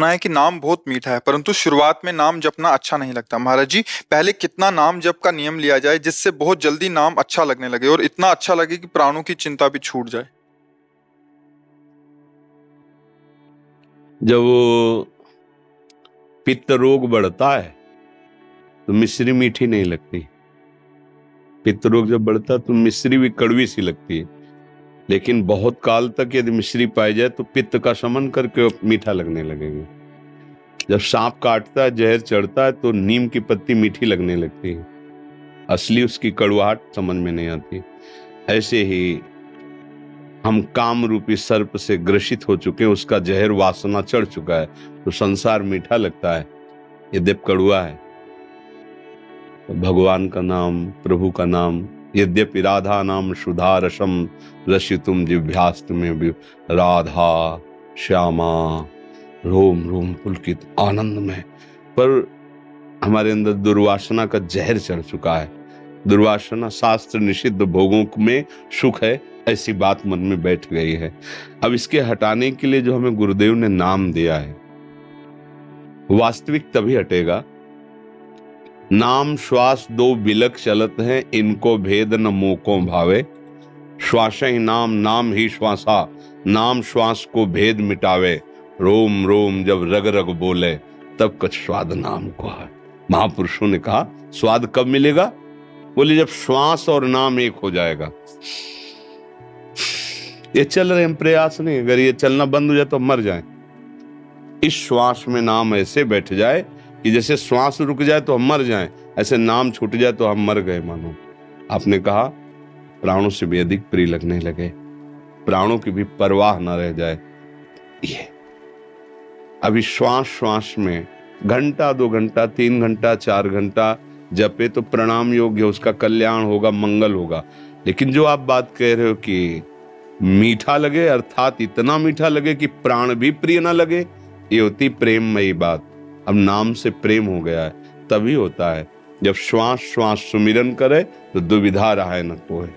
सुना है कि नाम बहुत मीठा है, परंतु शुरुआत में नाम जपना अच्छा नहीं लगता। महाराज जी, पहले कितना नाम जप का नियम लिया जाए जिससे बहुत जल्दी नाम अच्छा लगने लगे और इतना अच्छा लगे कि प्राणों की चिंता भी छूट जाए। जब वो पित्त रोग बढ़ता है तो मिश्री मीठी नहीं लगती। पित्त रोग जब बढ़ता है तो मिश्री भी कड़वी सी लगती है। लेकिन बहुत काल तक यदि मिश्री पाई जाए तो पित्त का शमन करके मीठा लगने लगेगा। जब सांप काटता है, जहर चढ़ता है तो नीम की पत्ती मीठी लगने लगती है, असली उसकी कड़वाहट समझ में नहीं आती। ऐसे ही हम काम रूपी सर्प से ग्रसित हो चुके हैं, उसका जहर वासना चढ़ चुका है तो संसार मीठा लगता है, यद्यप कड़वा है। तो भगवान का नाम, प्रभु का नाम, यद्यपि राधा नाम सुधा रसम रसितुम जिह्वास्तु में भी, राधा श्यामा रोम रोम पुलकित आनंद में, पर हमारे अंदर दुर्वासना का जहर चढ़ चुका है। दुर्वासना शास्त्र निषिद्ध भोगों में सुख है, ऐसी बात मन में बैठ गई है। अब इसके हटाने के लिए जो हमें गुरुदेव ने नाम दिया है, वास्तविक तभी हटेगा। नाम श्वास दो बिलक चलत हैं, इनको भेद न मोको भावे। श्वास ही नाम, नाम ही श्वासा, नाम श्वास को भेद मिटावे। रोम रोम जब रग रग बोले, तब कुछ स्वाद नाम को है। महापुरुषों ने कहा स्वाद कब मिलेगा? बोले जब श्वास और नाम एक हो जाएगा। ये चल रहे हैं प्रयास नहीं, अगर ये चलना बंद हो जाए तो मर जाए। इस श्वास में नाम ऐसे बैठ जाए कि जैसे श्वास रुक जाए तो हम मर जाएं, ऐसे नाम छूट जाए तो हम मर गए मानो। आपने कहा प्राणों से भी अधिक प्रिय लगने लगे, प्राणों की भी परवाह न रह जाए। ये अभी श्वास श्वास में घंटा 2 घंटा 3 घंटा 4 घंटा जपे तो प्रणाम योग्य, उसका कल्याण होगा, मंगल होगा। लेकिन जो आप बात कह रहे हो कि मीठा लगे, अर्थात इतना मीठा लगे कि प्राण भी प्रिय ना लगे, ये होती प्रेममयी बात। अब नाम से प्रेम हो गया है, तभी होता है जब श्वास श्वास सुमिरन करे तो दुविधा रहा न कोई।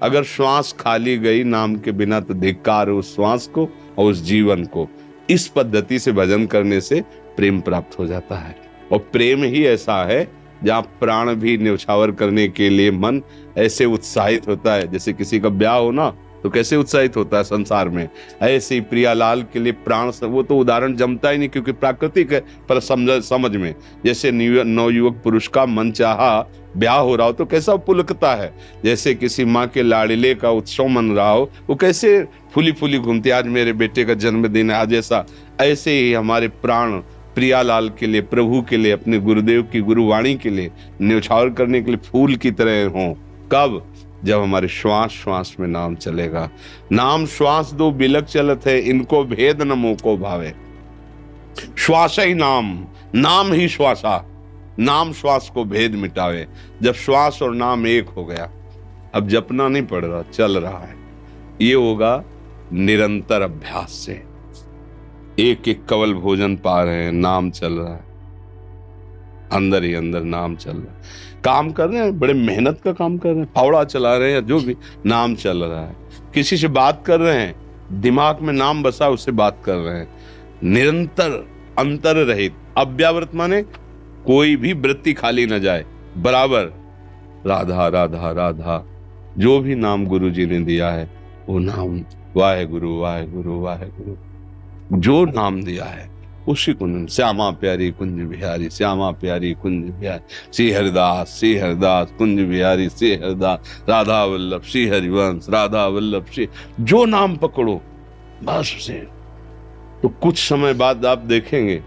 अगर श्वास खाली गई नाम के बिना तो धिक्कार उस श्वास को और उस जीवन को। इस पद्धति से भजन करने से प्रेम प्राप्त हो जाता है। और प्रेम ही ऐसा है जहाँ प्राण भी न्यौछावर करने के लिए मन ऐसे उत्साहित होता है। जैसे किसी का ब्याह हो ना तो कैसे उत्साहित होता है संसार में, ऐसे ही प्रियालाल के लिए प्राण, वो तो उदाहरण जमता ही नहीं क्योंकि प्राकृतिक है, पर समझ में जैसे नवयुवक पुरुष का मन चाहा ब्याह हो रहा हो तो कैसा पुलकता है। जैसे किसी माँ के लाड़िले का उत्सव मन रहा हो, वो कैसे फूली फूली घूमती, आज मेरे बेटे का जन्मदिन है आज ऐसा। ऐसे ही हमारे प्राण प्रियालाल के लिए, प्रभु के लिए, अपने गुरुदेव की गुरुवाणी के लिए न्यौछावर करने के लिए फूल की तरह हों। कब? जब हमारे श्वास श्वास में नाम चलेगा। नाम श्वास दो बिलक चलत है, इनको भेद न मोको भावे। श्वास ही नाम, नाम ही श्वासा, नाम श्वास को भेद मिटावे। जब श्वास और नाम एक हो गया, अब जपना नहीं पड़ रहा, चल रहा है। ये होगा निरंतर अभ्यास से। एक एक कवल भोजन पा रहे हैं, नाम चल रहा है, अंदर ही अंदर नाम चल रहा है। काम कर रहे हैं, बड़े मेहनत का काम कर रहे हैं, फावड़ा चला रहे हैं, जो भी, नाम चल रहा है। किसी से बात कर रहे हैं, दिमाग में नाम बसा, उससे बात कर रहे हैं। निरंतर अंतर रहित अव्यावृत माने कोई भी वृत्ति खाली न जाए, बराबर राधा राधा राधा। जो भी नाम गुरु जी ने दिया है वो नाम, वाहे गुरु वाहे गुरु वाहे गुरु, जो नाम दिया है उसी को। श्यामा प्यारी कुंज बिहारी, श्यामा प्यारी कुंज बिहारी, श्री हरिदास कुंज बिहारी श्री हरिदास, राधा वल्लभ श्री हरिवंश, राधा वल्लभ श्री, जो नाम पकड़ो बस उसे। तो कुछ समय बाद आप देखेंगे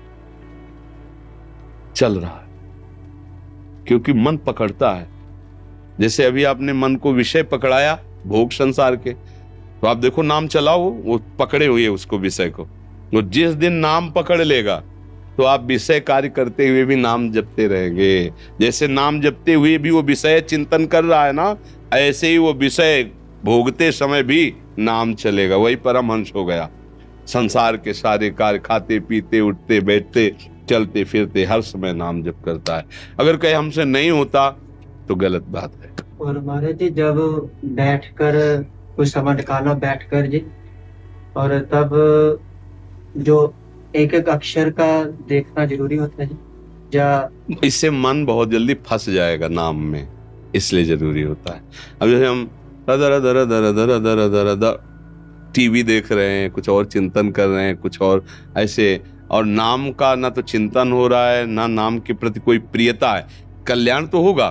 चल रहा है, क्योंकि मन पकड़ता है। जैसे अभी आपने मन को विषय पकड़ाया भोग संसार के, तो आप देखो नाम चलाओ, वो पकड़े हुए उसको, विषय को। वो जिस दिन नाम पकड़ लेगा तो आप विषय कार्य करते हुए भी नाम जपते रहेंगे। जैसे नाम जपते हुए भी वो विषय चिंतन कर रहा है ना, ऐसे ही वो विषय भोगते समय भी नाम चलेगा। वही परमहंस हो गया। संसार के सारे कार्य, खाते पीते उठते बैठते चलते फिरते हर समय नाम जप करता है। अगर कहीं हमसे नहीं होता तो गलत बात है। और महाराज जी जब बैठकर कुछ समय निकाला बैठकर जी, और तब जो एक एक अक्षर का देखना जरूरी होता है जी, या इससे मन बहुत जल्दी फंस जाएगा नाम में, इसलिए जरूरी होता है। अब जैसे हम दर दर दर दर दर दर दर टीवी देख रहे हैं, कुछ और चिंतन कर रहे हैं, कुछ और ऐसे, और नाम का ना तो चिंतन हो रहा है, ना नाम के प्रति कोई प्रियता है। कल्याण तो होगा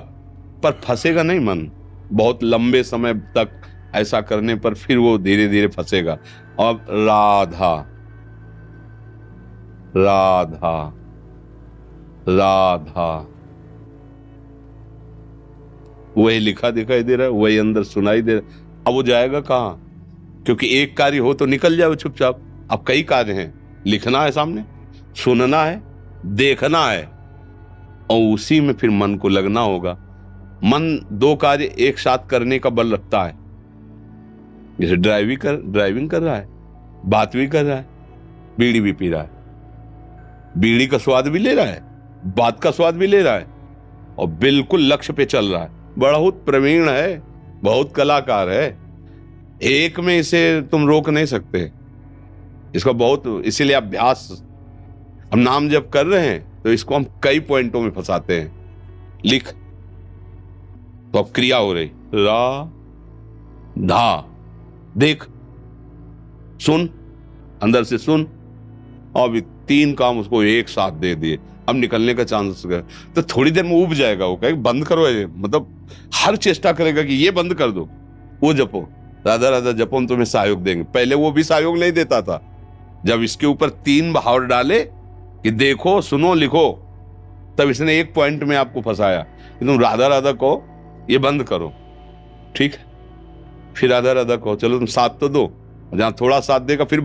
पर फंसेगा नहीं मन, बहुत लंबे समय तक ऐसा करने पर फिर वो धीरे धीरे फंसेगा। अब राधा राधा राधा, वही लिखा दिखाई दे रहा है, वही अंदर सुनाई दे रहा है। अब वो जाएगा कहाँ? क्योंकि एक कार्य हो तो निकल जाओ चुपचाप। अब कई कार्य हैं, लिखना है सामने, सुनना है, देखना है, और उसी में फिर मन को लगना होगा। मन दो कार्य एक साथ करने का बल रखता है। जैसे ड्राइविंग कर रहा है, बात भी कर रहा है, बीड़ी भी पी रहा है, बीड़ी का स्वाद भी ले रहा है, बात का स्वाद भी ले रहा है, और बिल्कुल लक्ष्य पे चल रहा है। बहुत प्रवीण है, बहुत कलाकार है, एक में इसे तुम रोक नहीं सकते। इसका बहुत, इसीलिए अभ्यास। हम नाम जब कर रहे हैं तो इसको हम कई पॉइंटों में फंसाते हैं। लिख तो अब क्रिया हो रही, रा धा, देख, सुन, अंदर से सुन, और तीन काम उसको एक साथ दे दिए। अब निकलने का चांस है, तो थोड़ी देर में उब जाएगा। वो कहेगा बंद करो, ये मतलब हर चेष्टा करेगा कि ये बंद कर दो। वो जपो, राधा राधा जपो, हम तुम्हें सहयोग देंगे। पहले वो भी सहयोग नहीं देता था। जब इसके ऊपर तीन भाव डाले कि देखो, सुनो, लिखो, तब इसने एक पॉइंट में आपको फंसाया कि तुम राधा राधा कहो, ये बंद करो, ठीक है। फिर राधा राधा कहो, चलो तुम साथ तो दो, जहां थोड़ा साथ देगा फिर